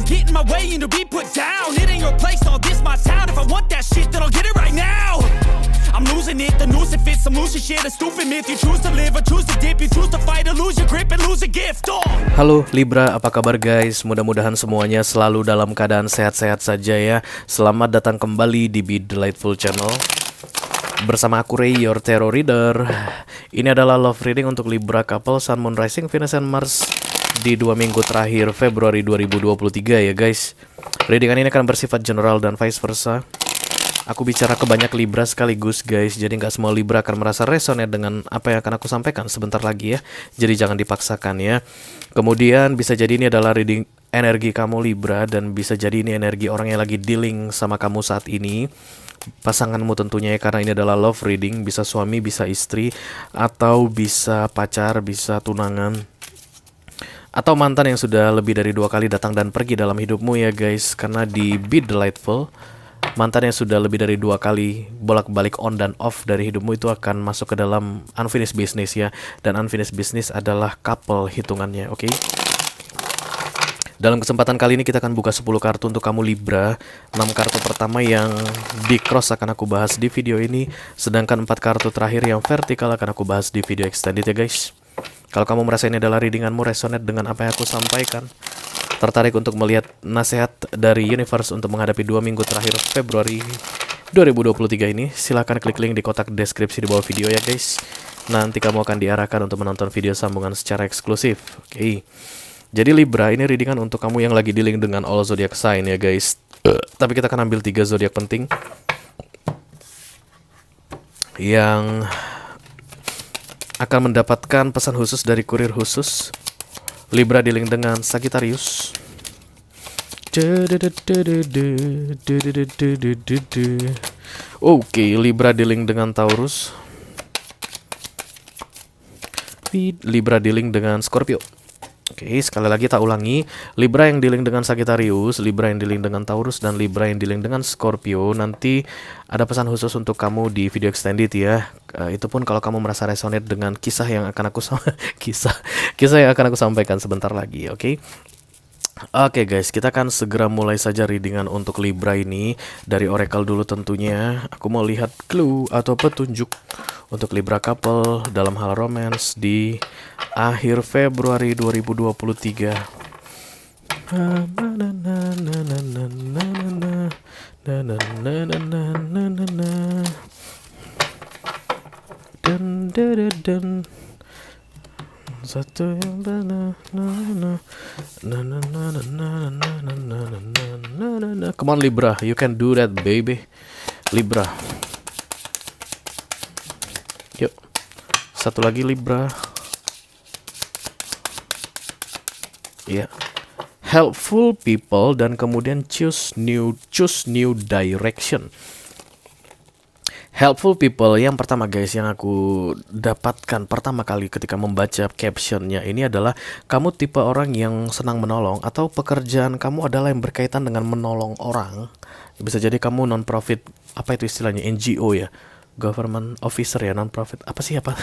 get in my way and to be put down. It ain't your place, all this my town. If I want that shit, then I'll get it right now. I'm losing it, the noose it fits. I'm losing shit, a stupid myth. You choose to live or choose to dip. You choose to fight or lose your grip and lose a gift. Halo Libra, apa kabar guys? Mudah-mudahan semuanya selalu dalam keadaan sehat-sehat saja ya. Selamat datang kembali di Be Delightful Channel. Bersama aku Ray, your tarot reader. Ini adalah love reading untuk Libra couple Sun, Moon, Rising, Venus, and Mars di 2 minggu terakhir Februari 2023 ya guys. Readingan ini akan bersifat general dan vice versa. Aku bicara ke banyak Libra sekaligus guys, jadi nggak semua Libra akan merasa resonate dengan apa yang akan aku sampaikan sebentar lagi ya. Jadi jangan dipaksakan ya. Kemudian bisa jadi ini adalah reading energi kamu Libra, dan bisa jadi ini energi orang yang lagi dealing sama kamu saat ini. Pasanganmu tentunya ya, karena ini adalah love reading. Bisa suami, bisa istri, atau bisa pacar, bisa tunangan, atau mantan yang sudah lebih dari 2 kali datang dan pergi dalam hidupmu ya guys. Karena di Be Delightful, mantan yang sudah lebih dari 2 kali bolak-balik on dan off dari hidupmu itu akan masuk ke dalam unfinished business ya. Dan unfinished business adalah couple hitungannya, oke? Dalam kesempatan kali ini kita akan buka 10 kartu untuk kamu Libra. 6 kartu pertama yang di cross akan aku bahas di video ini, sedangkan 4 kartu terakhir yang vertikal akan aku bahas di video extended ya guys. Kalau kamu merasa ini adalah readinganmu resonate dengan apa yang aku sampaikan, tertarik untuk melihat nasihat dari universe untuk menghadapi 2 minggu terakhir Februari 2023 ini, silahkan klik link di kotak deskripsi di bawah video ya guys. Nanti kamu akan diarahkan untuk menonton video sambungan secara eksklusif. Oke. Jadi Libra, ini readingan untuk kamu yang lagi dealing dengan all zodiac sign ya guys. Tapi kita akan ambil 3 zodiak penting yang akan mendapatkan pesan khusus dari kurir khusus. Libra dealing dengan Sagittarius. Oke, Libra dealing dengan Taurus. Libra dealing dengan Scorpio. Oke, sekali lagi tak ulangi. Libra yang dealing dengan Sagittarius, Libra yang dealing dengan Taurus, dan Libra yang dealing dengan Scorpio. Nanti ada pesan khusus untuk kamu di video extended ya. Itu pun kalau kamu merasa resonate dengan kisah yang akan aku kisah yang akan aku sampaikan sebentar lagi, oke? Oke guys, kita akan segera mulai saja readingan untuk Libra ini. Dari Oracle dulu tentunya. Aku mau lihat clue atau petunjuk untuk Libra couple dalam hal romance di akhir Februari 2023. Satu yang come on Libra, you can do that baby. Libra, yuk, satu lagi Libra. Ya, yeah. Helpful people, dan kemudian choose new direction. Helpful people yang pertama guys, yang aku dapatkan pertama kali ketika membaca captionnya ini adalah kamu tipe orang yang senang menolong, atau pekerjaan kamu adalah yang berkaitan dengan menolong orang. Bisa jadi kamu non-profit, apa itu istilahnya, NGO ya, government officer ya, non-profit, apa sih apa?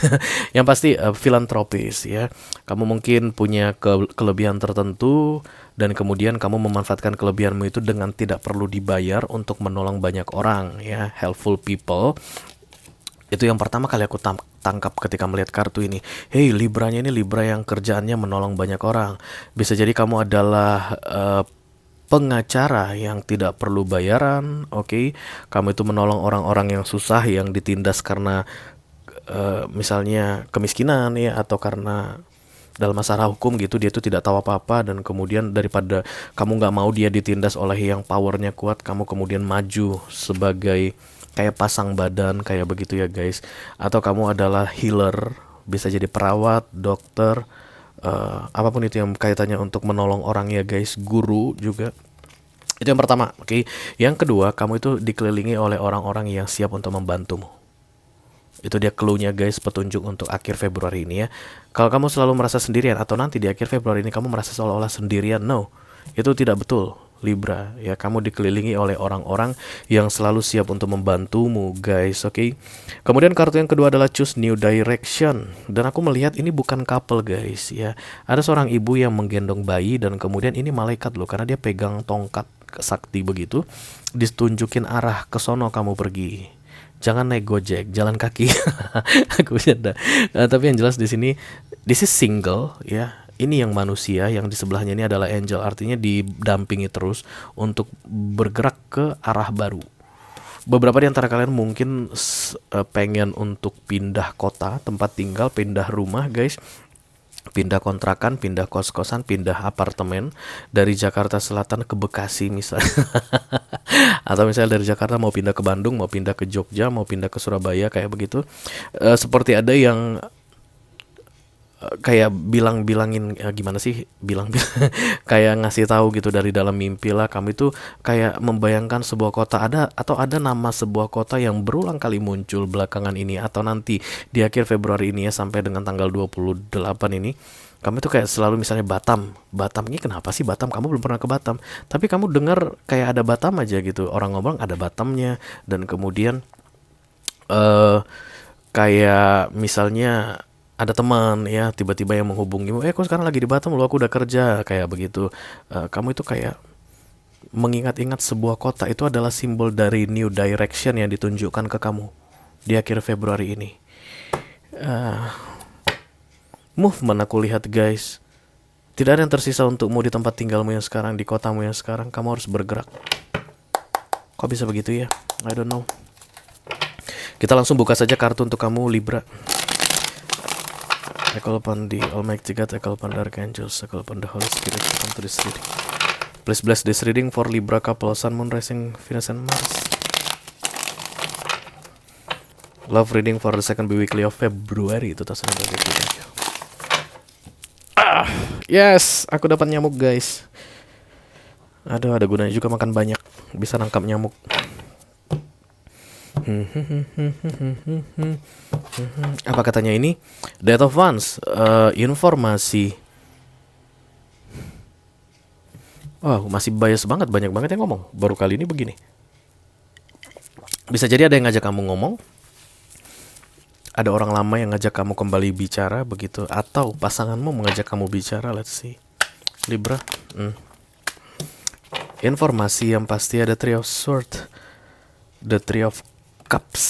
Yang pasti filantropis ya. Kamu mungkin punya kelebihan tertentu, dan kemudian kamu memanfaatkan kelebihanmu itu dengan tidak perlu dibayar untuk menolong banyak orang ya. Helpful people. Itu yang pertama kali aku tangkap ketika melihat kartu ini. Hey, Libranya ini Libra yang kerjaannya menolong banyak orang. Bisa jadi kamu adalah pengacara yang tidak perlu bayaran, oke? Kamu itu menolong orang-orang yang susah, yang ditindas karena misalnya kemiskinan ya, atau karena dalam masalah hukum gitu, dia tuh tidak tahu apa-apa, dan kemudian daripada kamu nggak mau dia ditindas oleh yang powernya kuat, kamu kemudian maju sebagai kayak pasang badan kayak begitu ya guys. Atau kamu adalah healer, bisa jadi perawat, dokter, apapun itu yang kaitannya untuk menolong orang ya guys, guru juga. Itu yang pertama, oke. Yang kedua, kamu itu dikelilingi oleh orang-orang yang siap untuk membantumu. Itu dia clue-nya guys, petunjuk untuk akhir Februari ini ya. Kalau kamu selalu merasa sendirian, atau nanti di akhir Februari ini kamu merasa seolah-olah sendirian, no, itu tidak betul. Libra, ya. Kamu dikelilingi oleh orang-orang yang selalu siap untuk membantumu, guys. Oke. Kemudian kartu yang kedua adalah choose new direction, dan aku melihat ini bukan couple, guys, ya. Ada seorang ibu yang menggendong bayi, dan kemudian ini malaikat loh, karena dia pegang tongkat sakti begitu, ditunjukin arah ke sono kamu pergi. Jangan naik Gojek, jalan kaki. Aku bercanda. Tapi yang jelas di sini, this is single, ya. Ini yang manusia, yang di sebelahnya ini adalah angel, artinya didampingi terus untuk bergerak ke arah baru. Beberapa di antara kalian mungkin pengen untuk pindah kota, tempat tinggal, pindah rumah, guys. Pindah kontrakan, pindah kos-kosan, pindah apartemen dari Jakarta Selatan ke Bekasi misalnya. Atau misalnya dari Jakarta mau pindah ke Bandung, mau pindah ke Jogja, mau pindah ke Surabaya, kayak begitu. Seperti ada yang kayak bilangin gimana sih, kayak ngasih tahu gitu dari dalam mimpi lah, kami tuh kayak membayangkan sebuah kota ada nama sebuah kota yang berulang kali muncul belakangan ini, atau nanti di akhir Februari ini ya, sampai dengan tanggal 28 ini. Kami tuh kayak selalu misalnya Batam ini, kenapa sih Batam, kamu belum pernah ke Batam, tapi kamu dengar kayak ada Batam aja gitu, orang ngomong ada Batamnya. Dan kemudian kayak misalnya ada teman ya tiba-tiba yang menghubungi, aku sekarang lagi di Batam loh, aku udah kerja, kayak begitu. Kamu itu kayak mengingat-ingat sebuah kota, itu adalah simbol dari new direction yang ditunjukkan ke kamu di akhir Februari ini. Movement aku lihat, guys. Tidak ada yang tersisa untukmu di tempat tinggalmu yang sekarang, di kotamu yang sekarang. Kamu harus bergerak. Kok bisa begitu ya? I don't know. Kita langsung buka saja kartu untuk kamu, Libra. I call upon the Almighty God, I call upon the Archangels, I call upon the Holy Spirit to come to this reading. Please bless this reading for Libra couple, Sun, Moon, Rising, Venus, and Mars. Love reading for the second weekly of February 2023. Yes, aku dapat nyamuk, guys. Aduh, ada gunanya juga makan banyak, bisa nangkap nyamuk. Apa katanya ini? Death of Wands, informasi. Wow, masih bias banget, banyak banget yang ngomong. Baru kali ini begini. Bisa jadi ada yang ngajak kamu ngomong, ada orang lama yang ngajak kamu kembali bicara begitu, atau pasanganmu mengajak kamu bicara. Let's see, Libra. Informasi yang pasti ada Three of Swords, the Three of Cups,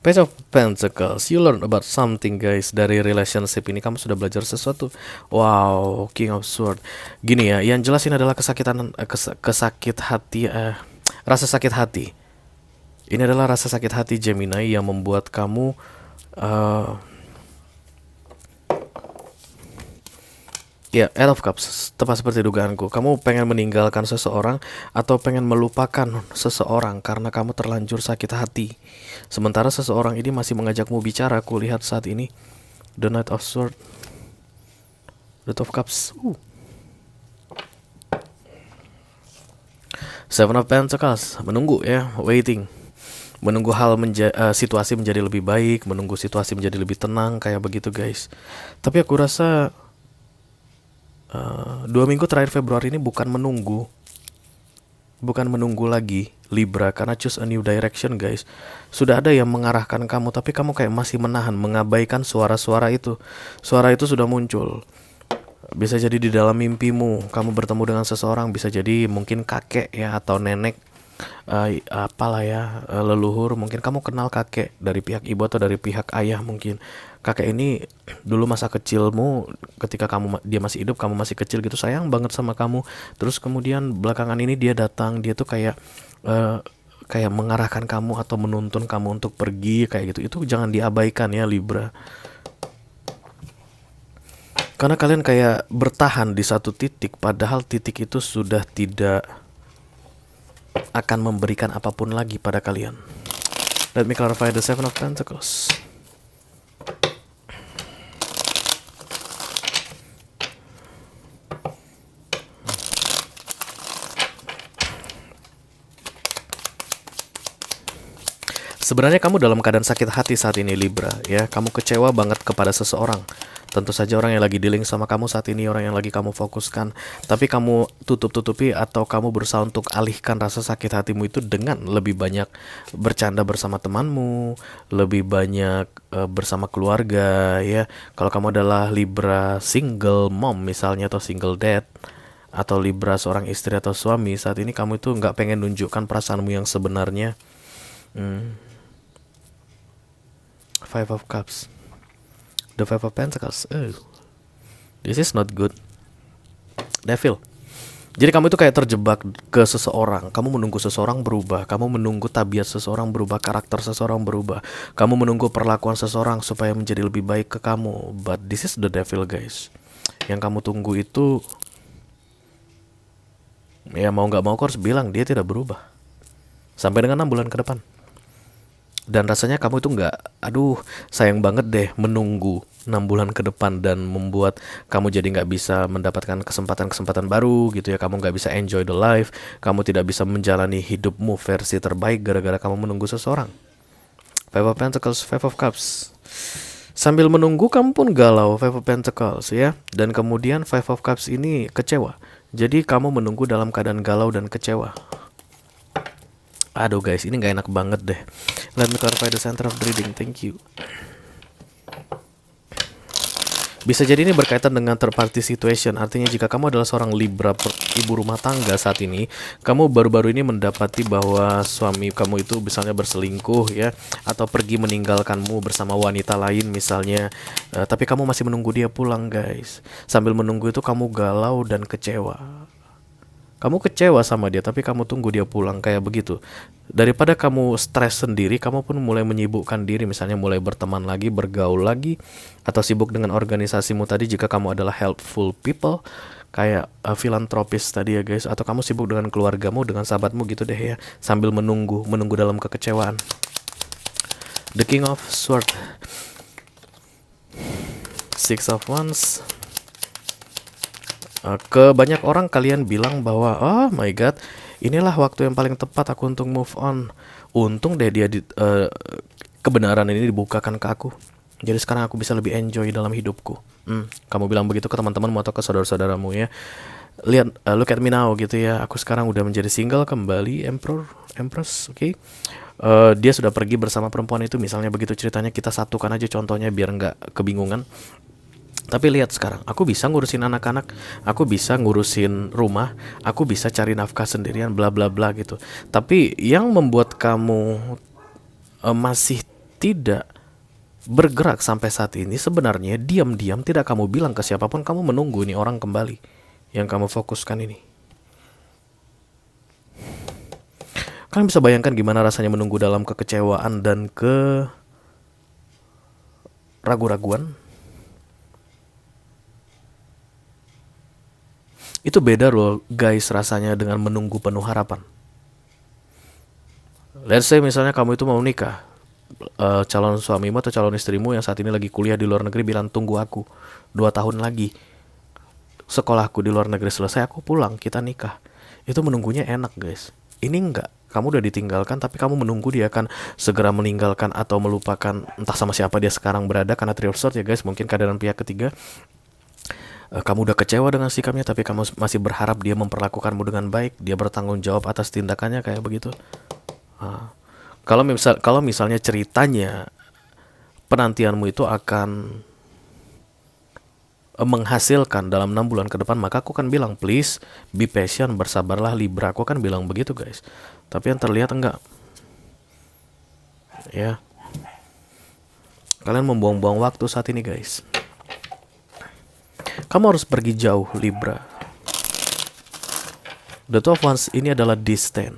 Page of Pentacles. You learn about something, guys. Dari relationship ini kamu sudah belajar sesuatu. Wow, King of Swords. Gini ya, yang jelas ini adalah rasa sakit hati. Ini adalah rasa sakit hati Gemini yang membuat kamu ya, Eight of Cups, tepat seperti dugaanku. Kamu pengen meninggalkan seseorang atau pengen melupakan seseorang karena kamu terlanjur sakit hati. Sementara seseorang ini masih mengajakmu bicara. Aku lihat saat ini The Knight of Swords, The Two of Cups, Seven of Pentacles. Menunggu ya, waiting. Menunggu situasi menjadi lebih baik, menunggu situasi menjadi lebih tenang, kayak begitu, guys. Tapi aku rasa 2 minggu terakhir Februari ini bukan menunggu lagi, Libra, karena choose a new direction, guys. Sudah ada yang mengarahkan kamu, tapi kamu kayak masih menahan, mengabaikan suara-suara itu. Suara itu sudah muncul. Bisa jadi di dalam mimpimu kamu bertemu dengan seseorang, bisa jadi mungkin kakek ya, atau nenek, apalah ya, leluhur. Mungkin kamu kenal kakek dari pihak ibu atau dari pihak ayah. Mungkin kakek ini dulu masa kecilmu, ketika dia masih hidup, kamu masih kecil gitu, sayang banget sama kamu. Terus kemudian belakangan ini dia datang, dia tuh kayak mengarahkan kamu atau menuntun kamu untuk pergi, kayak gitu. Itu jangan diabaikan ya, Libra. Karena kalian kayak bertahan di satu titik, padahal titik itu sudah tidak akan memberikan apapun lagi pada kalian. Let me clarify the Seven of Pentacles. Sebenarnya kamu dalam keadaan sakit hati saat ini, Libra, ya. Kamu kecewa banget kepada seseorang. Tentu saja orang yang lagi dealing sama kamu saat ini, orang yang lagi kamu fokuskan, tapi kamu tutup-tutupi atau kamu berusaha untuk alihkan rasa sakit hatimu itu dengan lebih banyak bercanda bersama temanmu, lebih banyak bersama keluarga ya. Kalau kamu adalah Libra single mom misalnya, atau single dad, atau Libra seorang istri atau suami, saat ini kamu itu nggak pengen nunjukkan perasaanmu yang sebenarnya. Five of Cups, the Five of Pentacles. This is not good. Devil. Jadi kamu itu kayak terjebak ke seseorang. Kamu menunggu seseorang berubah. Kamu menunggu tabiat seseorang berubah, karakter seseorang berubah. Kamu menunggu perlakuan seseorang supaya menjadi lebih baik ke kamu. But this is the devil, guys. Yang kamu tunggu itu, ya mau nggak mau kau harus bilang dia tidak berubah sampai dengan 6 bulan ke depan. Dan rasanya kamu itu nggak, aduh sayang banget deh menunggu 6 bulan ke depan dan membuat kamu jadi nggak bisa mendapatkan kesempatan-kesempatan baru gitu ya. Kamu nggak bisa enjoy the life, kamu tidak bisa menjalani hidupmu versi terbaik gara-gara kamu menunggu seseorang. Five of Pentacles, Five of Cups. Sambil menunggu kamu pun galau, Five of Pentacles ya. Dan kemudian Five of Cups ini kecewa. Jadi kamu menunggu dalam keadaan galau dan kecewa. Aduh guys, ini gak enak banget deh. Let me clarify the center of the reading, thank you. Bisa jadi ini berkaitan dengan third party situation. Artinya jika kamu adalah seorang Libra ibu rumah tangga saat ini, kamu baru-baru ini mendapati bahwa suami kamu itu misalnya berselingkuh ya, atau pergi meninggalkanmu bersama wanita lain misalnya. Tapi kamu masih menunggu dia pulang guys. Sambil menunggu itu kamu galau dan kecewa. Kamu kecewa sama dia, tapi kamu tunggu dia pulang, kayak begitu. Daripada kamu stres sendiri, kamu pun mulai menyibukkan diri, misalnya mulai berteman lagi, bergaul lagi, atau sibuk dengan organisasimu tadi jika kamu adalah helpful people, kayak filantropis tadi ya guys. Atau kamu sibuk dengan keluargamu, dengan sahabatmu gitu deh ya, sambil menunggu dalam kekecewaan. The King of Swords, Six of Wands. Ke banyak orang kalian bilang bahwa oh my god, inilah waktu yang paling tepat aku untuk move on. Untung deh dia kebenaran ini dibukakan ke aku. Jadi sekarang aku bisa lebih enjoy dalam hidupku. Kamu bilang begitu ke teman-temanmu atau ke saudara-saudaramu ya. Lihat, look at me now gitu ya. Aku sekarang udah menjadi single kembali, Empress, oke. Dia sudah pergi bersama perempuan itu, misalnya begitu ceritanya. Kita satukan aja contohnya biar nggak kebingungan. Tapi lihat sekarang, aku bisa ngurusin anak-anak, aku bisa ngurusin rumah, aku bisa cari nafkah sendirian, bla bla bla gitu. Tapi yang membuat kamu masih tidak bergerak sampai saat ini sebenarnya diam-diam tidak kamu bilang ke siapapun, kamu menunggu nih orang kembali yang kamu fokuskan ini. Kalian bisa bayangkan gimana rasanya menunggu dalam kekecewaan dan ragu-raguan? Itu beda loh guys rasanya dengan menunggu penuh harapan. Let's say misalnya kamu itu mau nikah, calon suamimu atau calon istrimu yang saat ini lagi kuliah di luar negeri bilang tunggu aku 2 tahun lagi sekolahku di luar negeri selesai, aku pulang, kita nikah. Itu menunggunya enak guys. Ini enggak, kamu udah ditinggalkan tapi kamu menunggu dia akan segera meninggalkan atau melupakan entah sama siapa dia sekarang berada, karena Three of Swords ya guys, mungkin kehadiran pihak ketiga. Kamu udah kecewa dengan sikapnya tapi kamu masih berharap dia memperlakukanmu dengan baik, dia bertanggung jawab atas tindakannya, kayak begitu. Kalau misalnya ceritanya penantianmu itu akan menghasilkan dalam 6 bulan ke depan, maka aku akan bilang please be patient, bersabarlah Libra. Aku akan bilang begitu guys. Tapi yang terlihat enggak. Ya. Kalian membuang-buang waktu saat ini guys. Kamu harus pergi jauh Libra. The Two of Wands ini adalah distant.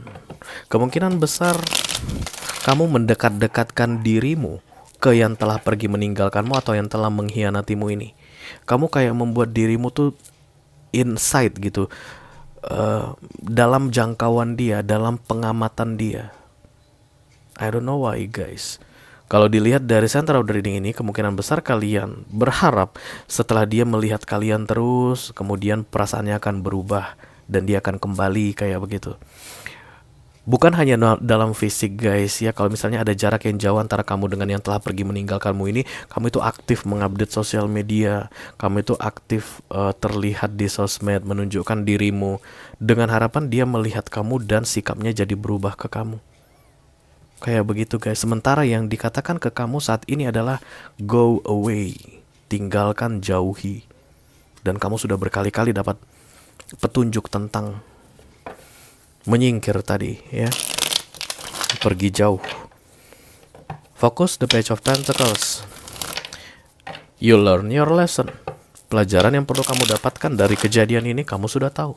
Kemungkinan besar kamu mendekat-dekatkan dirimu ke yang telah pergi meninggalkanmu atau yang telah mengkhianatimu ini. Kamu kayak membuat dirimu tuh inside gitu, dalam jangkauan dia, dalam pengamatan dia. I don't know why guys. Kalau dilihat dari center of the reading ini, kemungkinan besar kalian berharap setelah dia melihat kalian terus, kemudian perasaannya akan berubah dan dia akan kembali kayak begitu. Bukan hanya dalam fisik guys ya, kalau misalnya ada jarak yang jauh antara kamu dengan yang telah pergi meninggalkanmu ini, kamu itu aktif mengupdate sosial media, kamu itu aktif terlihat di sosmed, menunjukkan dirimu, dengan harapan dia melihat kamu dan sikapnya jadi berubah ke kamu. Kayak begitu guys. Sementara yang dikatakan ke kamu saat ini adalah go away, tinggalkan, jauhi. Dan kamu sudah berkali-kali dapat petunjuk tentang menyingkir tadi ya, pergi jauh. Fokus the Page of Pentacles. You learn your lesson. Pelajaran yang perlu kamu dapatkan dari kejadian ini kamu sudah tahu.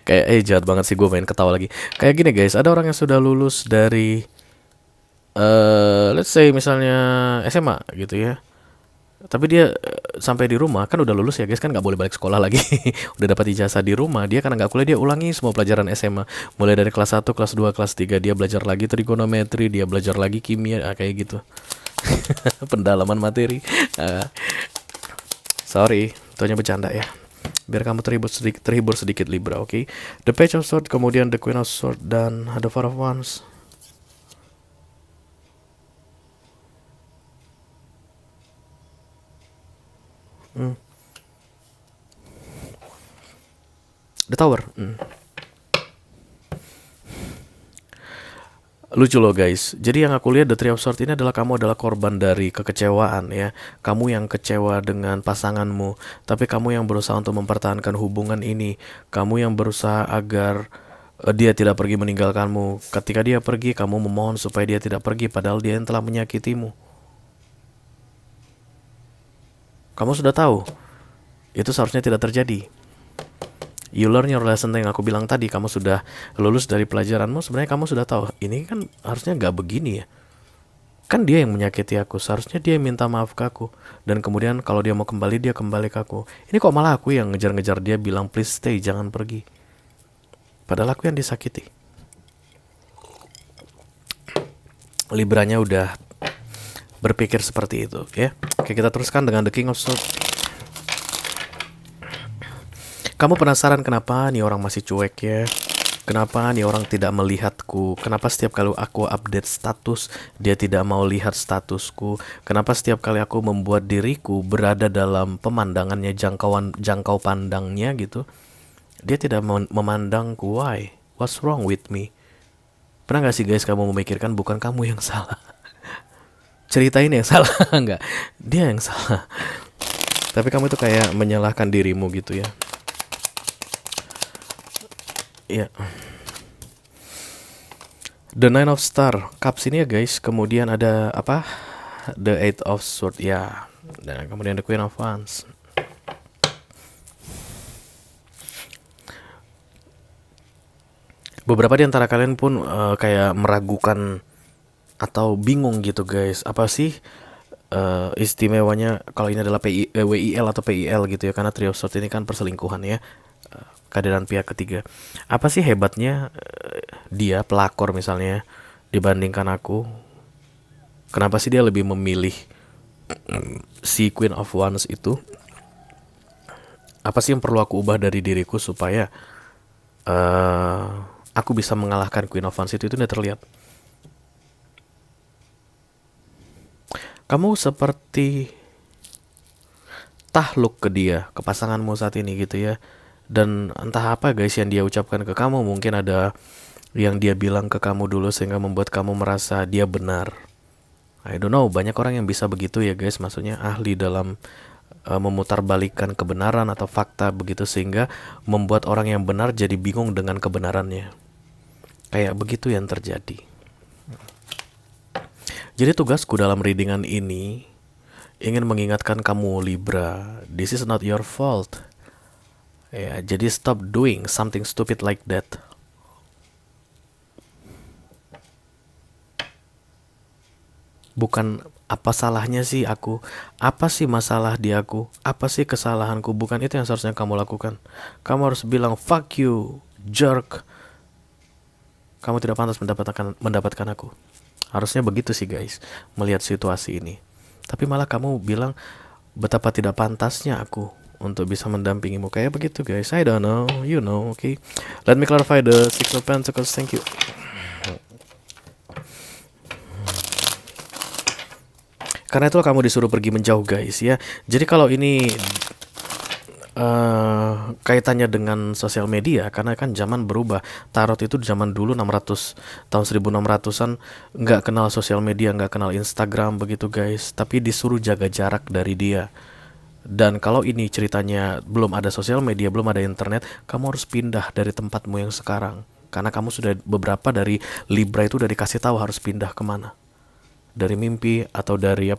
Kayak jahat banget sih gue main ketawa lagi. Kayak gini guys, ada orang yang sudah lulus dari let's say misalnya SMA gitu ya. Tapi dia sampai di rumah, kan udah lulus ya guys, kan nggak boleh balik sekolah lagi. Udah dapat ijazah di rumah, dia karena nggak kuliah dia ulangi semua pelajaran SMA. Mulai dari kelas 1, kelas 2, kelas 3 dia belajar lagi trigonometri, dia belajar lagi kimia, kayak gitu. Pendalaman materi. Sorry, itu hanya bercanda ya. Biar kamu terhibur sedikit Libra, oke? The Page of Swords, kemudian The Queen of Swords, dan The Four of Wands. The Tower. Lucu loh guys. Jadi yang aku lihat The Three of Swords ini adalah kamu adalah korban dari kekecewaan ya. Kamu yang kecewa dengan pasanganmu, tapi kamu yang berusaha untuk mempertahankan hubungan ini. Kamu yang berusaha agar dia tidak pergi meninggalkanmu. Ketika dia pergi, kamu memohon supaya dia tidak pergi, padahal dia yang telah menyakitimu. Kamu sudah tahu itu seharusnya tidak terjadi. You learn your lesson yang aku bilang tadi. Kamu sudah lulus dari pelajaranmu. Sebenarnya kamu sudah tahu ini kan harusnya gak begini ya. Kan dia yang menyakiti aku, seharusnya dia minta maaf ke aku. Dan kemudian kalau dia mau kembali, dia kembali ke aku. Ini kok malah aku yang ngejar-ngejar dia, bilang please stay, jangan pergi. Padahal aku yang disakiti. Libranya udah berpikir seperti itu ya. Oke, kita teruskan dengan The King of Swords. Kamu penasaran kenapa nih orang masih cuek ya? Kenapa nih orang tidak melihatku? Kenapa setiap kali aku update status, dia tidak mau lihat statusku? Kenapa setiap kali aku membuat diriku berada dalam pemandangannya, jangkau pandangnya gitu, dia tidak memandangku? Why? What's wrong with me? Pernah gak sih guys kamu memikirkan bukan kamu yang salah? Cerita ini yang salah, enggak? Dia yang salah. Tapi kamu itu kayak menyalahkan dirimu gitu ya. Ya. The Nine of Star Cups ini ya guys. Kemudian ada apa? The Eight of Swords ya. Dan kemudian The Queen of Wands. Beberapa di antara kalian pun kayak meragukan atau bingung gitu guys. Apa sih istimewanya kalau ini adalah WIL atau PIL gitu ya. Karena Three of Swords ini kan perselingkuhan ya. Kehadiran pihak ketiga. Apa sih hebatnya dia pelakor misalnya dibandingkan aku? Kenapa sih dia lebih memilih si Queen of Wands itu? Apa sih yang perlu aku ubah dari diriku supaya aku bisa mengalahkan Queen of Wands itu udah terlihat. Kamu seperti takluk ke dia, ke pasanganmu saat ini gitu ya. Dan entah apa guys yang dia ucapkan ke kamu, mungkin ada yang dia bilang ke kamu dulu sehingga membuat kamu merasa dia benar. I don't know, banyak orang yang bisa begitu ya guys, maksudnya ahli dalam memutarbalikkan kebenaran atau fakta begitu sehingga membuat orang yang benar jadi bingung dengan kebenarannya. Kayak begitu yang terjadi. Jadi tugasku dalam readingan ini ingin mengingatkan kamu Libra, this is not your fault. Ya, jadi stop doing something stupid like that. Bukan apa salahnya sih aku, apa sih masalah di aku, apa sih kesalahanku, bukan itu yang seharusnya kamu lakukan. Kamu harus bilang fuck you, jerk. Kamu tidak pantas mendapatkan aku. Harusnya begitu sih guys, melihat situasi ini. Tapi malah kamu bilang betapa tidak pantasnya aku untuk bisa mendampingimu kayak begitu guys. I don't know, you know, okay. Let me clarify the Six of Pentacles. Thank you. Karena itu kamu disuruh pergi menjauh guys ya. Jadi kalau ini kaitannya dengan sosial media, karena kan zaman berubah. Tarot itu zaman dulu tahun 1600-an nggak kenal sosial media, nggak kenal Instagram begitu guys, tapi disuruh jaga jarak dari dia. Dan kalau ini ceritanya belum ada sosial media, belum ada internet, kamu harus pindah dari tempatmu yang sekarang, karena kamu sudah beberapa dari Libra itu udah dikasih tahu harus pindah kemana, dari mimpi atau dari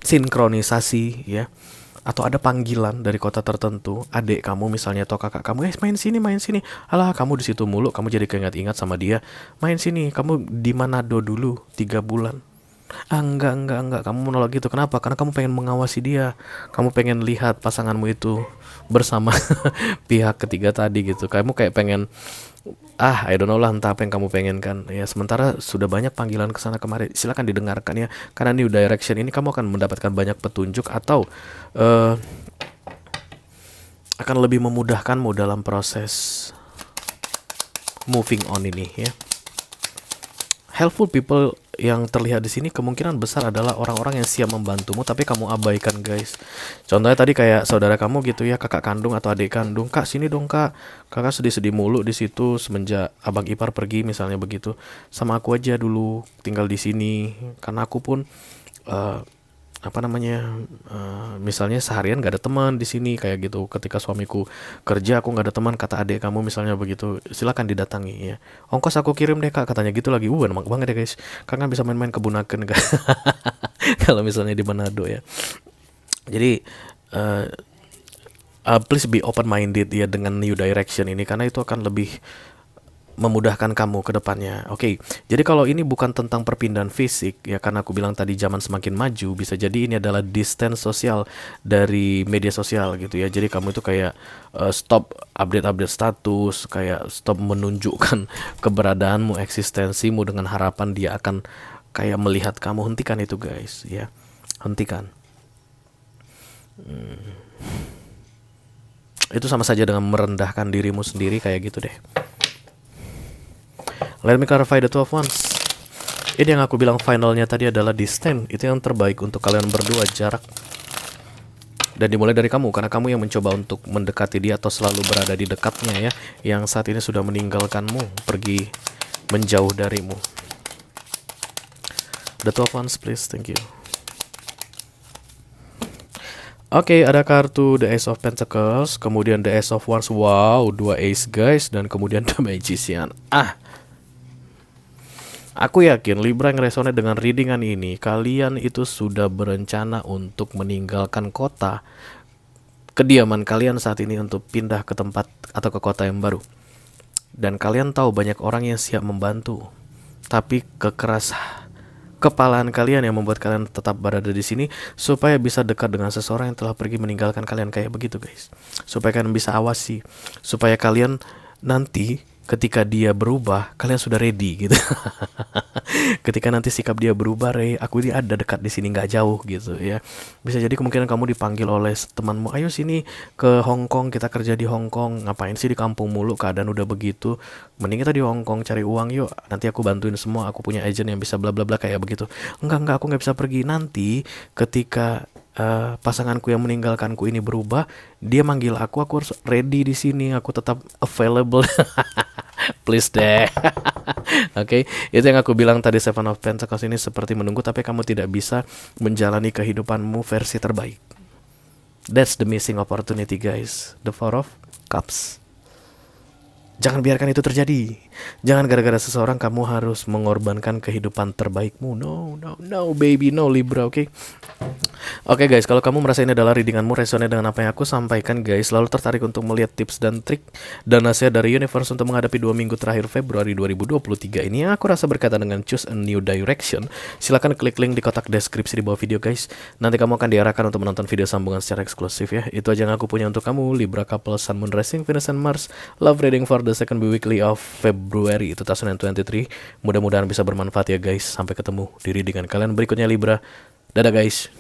sinkronisasi ya, atau ada panggilan dari kota tertentu, adik kamu misalnya atau kakak kamu, main sini, alah kamu di situ mulu, kamu jadi keingat-ingat sama dia, main sini, kamu di Manado dulu 3 bulan. Enggak, kamu menolak gitu. Kenapa? Karena kamu pengen mengawasi dia, kamu pengen lihat pasanganmu itu bersama pihak ketiga tadi gitu. Kamu kayak pengen I don't know lah, entah apa yang kamu pengen kan ya. Sementara sudah banyak panggilan ke sana kemari, silakan didengarkan ya, karena New Direction ini kamu akan mendapatkan banyak petunjuk atau akan lebih memudahkanmu dalam proses moving on ini ya. Helpful people yang terlihat di sini kemungkinan besar adalah orang-orang yang siap membantumu, tapi kamu abaikan guys. Contohnya tadi kayak saudara kamu gitu ya, kakak kandung atau adik kandung, kak sini dong kak, kakak sedih-sedih mulu di situ semenjak abang ipar pergi misalnya begitu. Sama aku aja dulu tinggal di sini, karena aku pun misalnya seharian gak ada teman di sini kayak gitu. Ketika suamiku kerja aku gak ada teman, kata adik kamu misalnya begitu, silakan didatangi ya. Ongkos aku kirim deh kak, katanya gitu lagi. Enak banget ya guys, kakak bisa main-main kebunaken kan. Kalau misalnya di Manado ya. Jadi please be open minded ya dengan New Direction ini, karena itu akan lebih memudahkan kamu ke depannya. Oke. Jadi kalau ini bukan tentang perpindahan fisik ya, karena aku bilang tadi zaman semakin maju, bisa jadi ini adalah distance sosial dari media sosial gitu ya. Jadi kamu itu kayak stop update status, kayak stop menunjukkan keberadaanmu, eksistensimu dengan harapan dia akan kayak melihat kamu. Hentikan itu guys ya. Hentikan. Itu sama saja dengan merendahkan dirimu sendiri kayak gitu deh. Let me clarify the 12 Wands. Ini yang aku bilang finalnya tadi adalah distance. Itu yang terbaik untuk kalian berdua, jarak. Dan dimulai dari kamu, karena kamu yang mencoba untuk mendekati dia atau selalu berada di dekatnya ya, yang saat ini sudah meninggalkanmu, pergi menjauh darimu. The 12 Wands please, thank you. Oke, ada kartu The Ace of Pentacles, kemudian The Ace of Wands. Wow, 2 Ace guys, dan kemudian The Magician. Aku yakin Libra yang resonate dengan readingan ini, kalian itu sudah berencana untuk meninggalkan kota kediaman kalian saat ini untuk pindah ke tempat atau ke kota yang baru. Dan kalian tahu banyak orang yang siap membantu, tapi kekeras kepalaan kalian yang membuat kalian tetap berada di sini supaya bisa dekat dengan seseorang yang telah pergi meninggalkan kalian kayak begitu guys. Supaya kalian bisa awasi, supaya kalian nanti ketika dia berubah, kalian sudah ready gitu. Ketika nanti sikap dia berubah, aku ini ada dekat di sini, nggak jauh gitu ya. Bisa jadi kemungkinan kamu dipanggil oleh temanmu, ayo sini ke Hong Kong, kita kerja di Hong Kong. Ngapain sih di kampung mulu, keadaan udah begitu, mending kita di Hong Kong cari uang yuk, nanti aku bantuin semua, aku punya agent yang bisa bla bla bla kayak begitu. Enggak, aku nggak bisa pergi. Nanti ketika pasanganku yang meninggalkanku ini berubah, dia manggil aku harus ready di sini, aku tetap available. Please deh. Oke, itu yang aku bilang tadi. Seven of Pentacles ini seperti menunggu, tapi kamu tidak bisa menjalani kehidupanmu versi terbaik. That's the missing opportunity guys. The Four of Cups. Jangan biarkan itu terjadi. Jangan gara-gara seseorang kamu harus mengorbankan kehidupan terbaikmu. No baby, no Libra, oke? Oke guys, kalau kamu merasa ini adalah readinganmu, resonate dengan apa yang aku sampaikan guys, lalu tertarik untuk melihat tips dan trik dan nasihat dari universe untuk menghadapi 2 minggu terakhir Februari 2023 ini yang aku rasa berkaitan dengan choose a new direction, silakan klik link di kotak deskripsi di bawah video guys. Nanti kamu akan diarahkan untuk menonton video sambungan secara eksklusif ya. Itu aja yang aku punya untuk kamu, Libra couple, Sun, Moon, Rising, Venus, and Mars. Love reading for the second weekly of February 2023. Mudah-mudahan bisa bermanfaat ya guys. Sampai ketemu di readingan kalian berikutnya Libra. Dadah guys.